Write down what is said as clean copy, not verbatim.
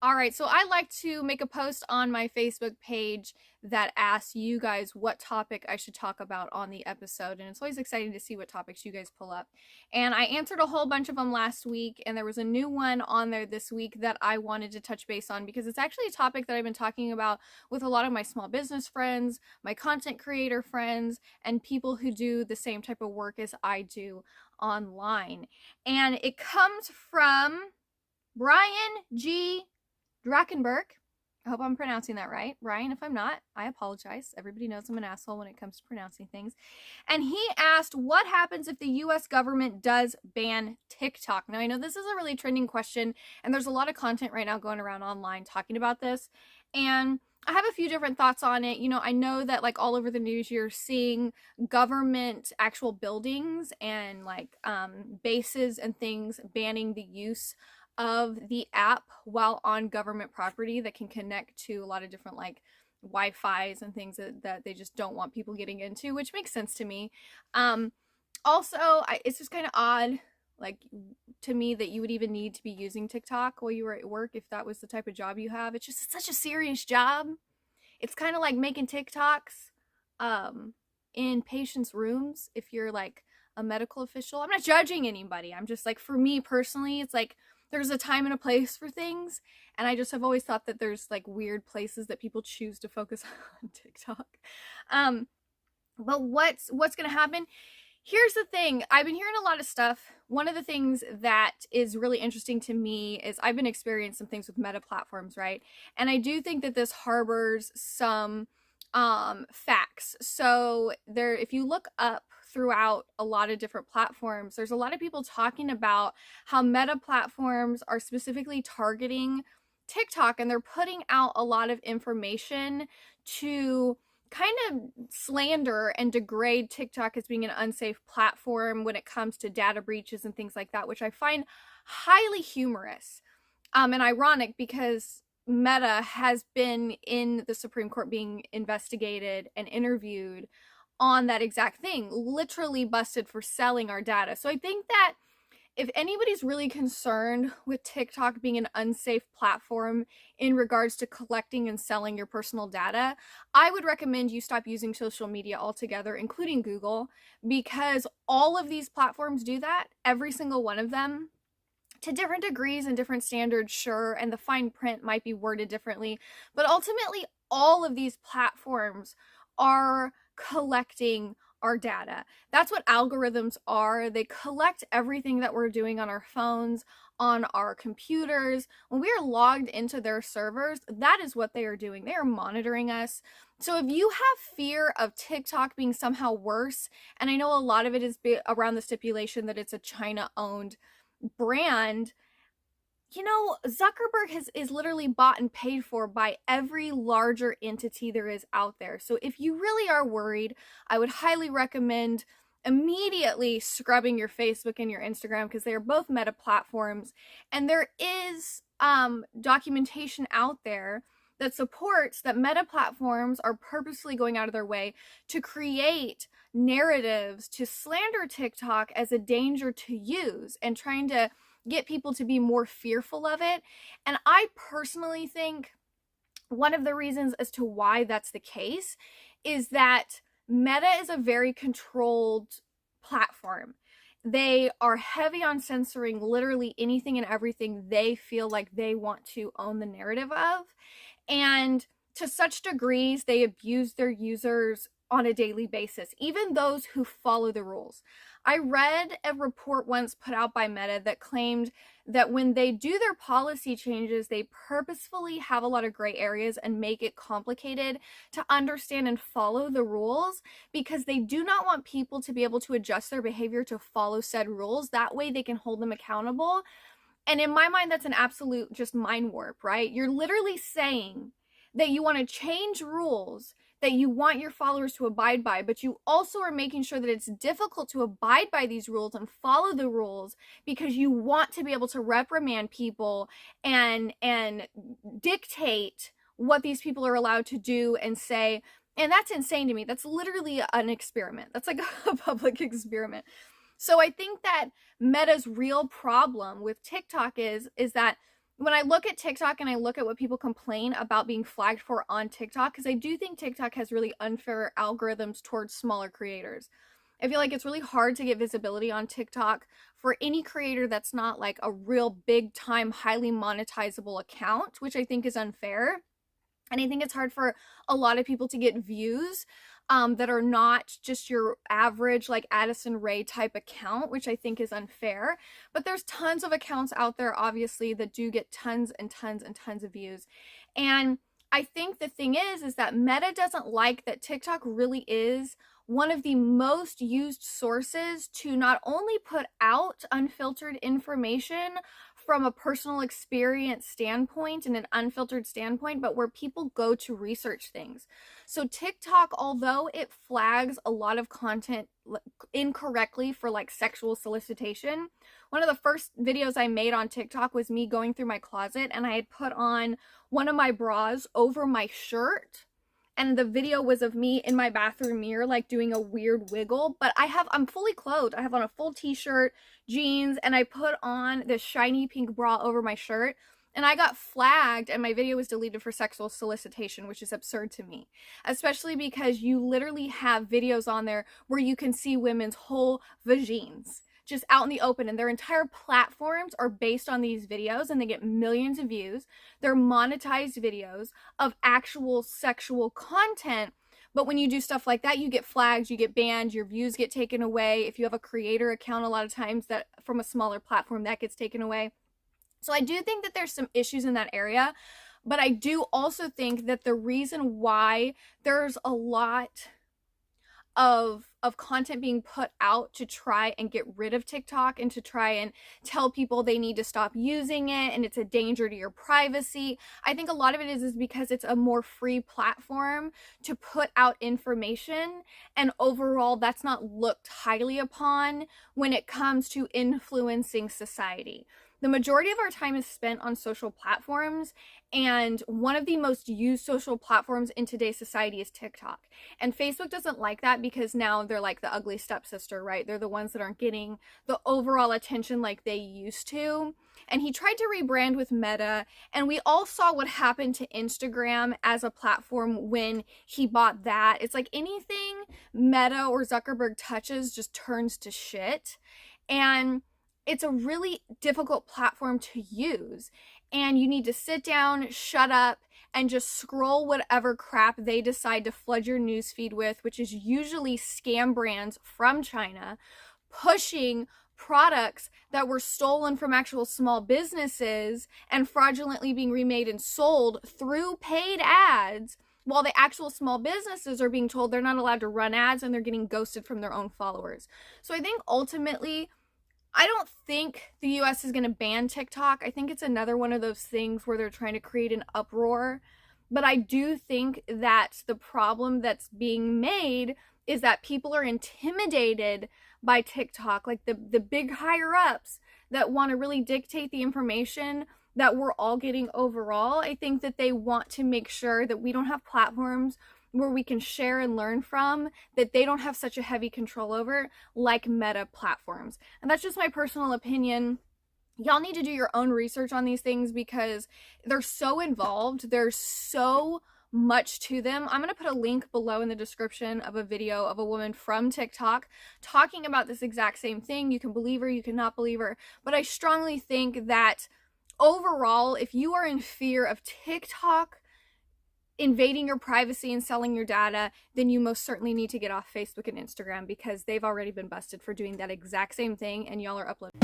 All right, so I like to make a post on my Facebook page that asks you guys what topic I should talk about on the episode, and it's always exciting to see what topics you guys pull up. And I answered a whole bunch of them last week, and there was a new one on there this week that I wanted to touch base on because it's actually a topic that I've been talking about with a lot of my small business friends, my content creator friends, and people who do the same type of work as I do online. And it comes from Brian G. Drakenberg. I hope I'm pronouncing that right. Ryan, if I'm not, I apologize. Everybody knows I'm an asshole when it comes to pronouncing things. And he asked, what happens if the US government does ban TikTok? Now, I know this is a really trending question, and there's a lot of content right now going around online talking about this. And I have a few different thoughts on it. I know that like all over the news, you're seeing government actual buildings and like bases and things banning the use of the app while on government property that can connect to a lot of different like Wi-Fi's and things that they just don't want people getting into, which makes sense to me. It's just kind of odd, like to me, that you would even need to be using TikTok while you were at work if that was the type of job you have. It's such a serious job. It's kind of like making TikToks in patients' rooms if you're like a medical official. I'm not judging anybody. I'm just like, for me personally, it's like there's a time and a place for things, and I just have always thought that there's like weird places that people choose to focus on TikTok. But what's gonna happen? Here's the thing. I've been hearing a lot of stuff. One of the things that is really interesting to me is I've been experiencing some things with meta platforms, right? And I do think that this harbors some facts. So there, if you look up throughout a lot of different platforms, there's a lot of people talking about how meta platforms are specifically targeting TikTok, and they're putting out a lot of information to kind of slander and degrade TikTok as being an unsafe platform when it comes to data breaches and things like that, which I find highly humorous and ironic because Meta has been in the Supreme Court being investigated and interviewed on that exact thing, literally busted for selling our data. So I think that if anybody's really concerned with TikTok being an unsafe platform in regards to collecting and selling your personal data, I would recommend you stop using social media altogether, including Google, because all of these platforms do that, every single one of them, to different degrees and different standards, sure, and the fine print might be worded differently, but ultimately all of these platforms are collecting our data. That's what algorithms are. They collect everything that we're doing on our phones, on our computers. When we are logged into their servers, that is what they are doing. They are monitoring us. So if you have fear of TikTok being somehow worse, and I know a lot of it is around the stipulation that it's a China-owned brand, Zuckerberg is literally bought and paid for by every larger entity there is out there. So if you really are worried, I would highly recommend immediately scrubbing your Facebook and your Instagram, because they are both meta platforms, and there is documentation out there that supports that meta platforms are purposely going out of their way to create narratives to slander TikTok as a danger to use and trying to get people to be more fearful of it. And I personally think one of the reasons as to why that's the case is that Meta is a very controlled platform. They are heavy on censoring literally anything and everything they feel like they want to own the narrative of. And to such degrees, they abuse their users on a daily basis, even those who follow the rules. I read a report once put out by Meta that claimed that when they do their policy changes, they purposefully have a lot of gray areas and make it complicated to understand and follow the rules, because they do not want people to be able to adjust their behavior to follow said rules. That way they can hold them accountable. And in my mind, that's an absolute just mind warp, right? You're literally saying that you want to change rules that you want your followers to abide by, but you also are making sure that it's difficult to abide by these rules and follow the rules because you want to be able to reprimand people and dictate what these people are allowed to do and say. And that's insane to me. That's literally an experiment. That's like a public experiment. So I think that Meta's real problem with TikTok is that when I look at TikTok and I look at what people complain about being flagged for on TikTok, because I do think TikTok has really unfair algorithms towards smaller creators. I feel like it's really hard to get visibility on TikTok for any creator that's not like a real big time, highly monetizable account, which I think is unfair. And I think it's hard for a lot of people to get views that are not just your average like Addison Rae type account, which I think is unfair. But there's tons of accounts out there, obviously, that do get tons and tons and tons of views. And I think the thing is that Meta doesn't like that TikTok really is one of the most used sources to not only put out unfiltered information from a personal experience standpoint and an unfiltered standpoint, but where people go to research things. So TikTok, although it flags a lot of content incorrectly for like sexual solicitation, one of the first videos I made on TikTok was me going through my closet, and I had put on one of my bras over my shirt. And the video was of me in my bathroom mirror, like doing a weird wiggle. But I'm fully clothed. I have on a full t-shirt, jeans, and I put on this shiny pink bra over my shirt. And I got flagged, and my video was deleted for sexual solicitation, which is absurd to me. Especially because you literally have videos on there where you can see women's whole vagines just out in the open, and their entire platforms are based on these videos, and they get millions of views. They're monetized videos of actual sexual content. But when you do stuff like that, you get flagged, you get banned, your views get taken away. If you have a creator account, a lot of times that from a smaller platform, that gets taken away. So I do think that there's some issues in that area, but I do also think that the reason why there's a lot of content being put out to try and get rid of TikTok and to try and tell people they need to stop using it and it's a danger to your privacy. I think a lot of it is because it's a more free platform to put out information, and overall that's not looked highly upon when it comes to influencing society. The majority of our time is spent on social platforms, and one of the most used social platforms in today's society is TikTok. And Facebook doesn't like that because now they're like the ugly stepsister, right? They're the ones that aren't getting the overall attention like they used to. And he tried to rebrand with Meta, and we all saw what happened to Instagram as a platform when he bought that. It's like anything Meta or Zuckerberg touches just turns to shit. And it's a really difficult platform to use, and you need to sit down, shut up, and just scroll whatever crap they decide to flood your newsfeed with, which is usually scam brands from China pushing products that were stolen from actual small businesses and fraudulently being remade and sold through paid ads, while the actual small businesses are being told they're not allowed to run ads and they're getting ghosted from their own followers. So I think ultimately, I don't think the US is going to ban TikTok. I think it's another one of those things where they're trying to create an uproar. But I do think that the problem that's being made is that people are intimidated by TikTok, like the big higher ups that want to really dictate the information that we're all getting overall. I think that they want to make sure that we don't have platforms where we can share and learn from that they don't have such a heavy control over, like Meta platforms. And that's just my personal opinion. Y'all need to do your own research on these things because they're so involved. There's so much to them. I'm going to put a link below in the description of a video of a woman from TikTok talking about this exact same thing. You can believe her, you cannot believe her. But I strongly think that overall, if you are in fear of TikTok invading your privacy and selling your data, then you most certainly need to get off Facebook and Instagram because they've already been busted for doing that exact same thing, and y'all are uploading.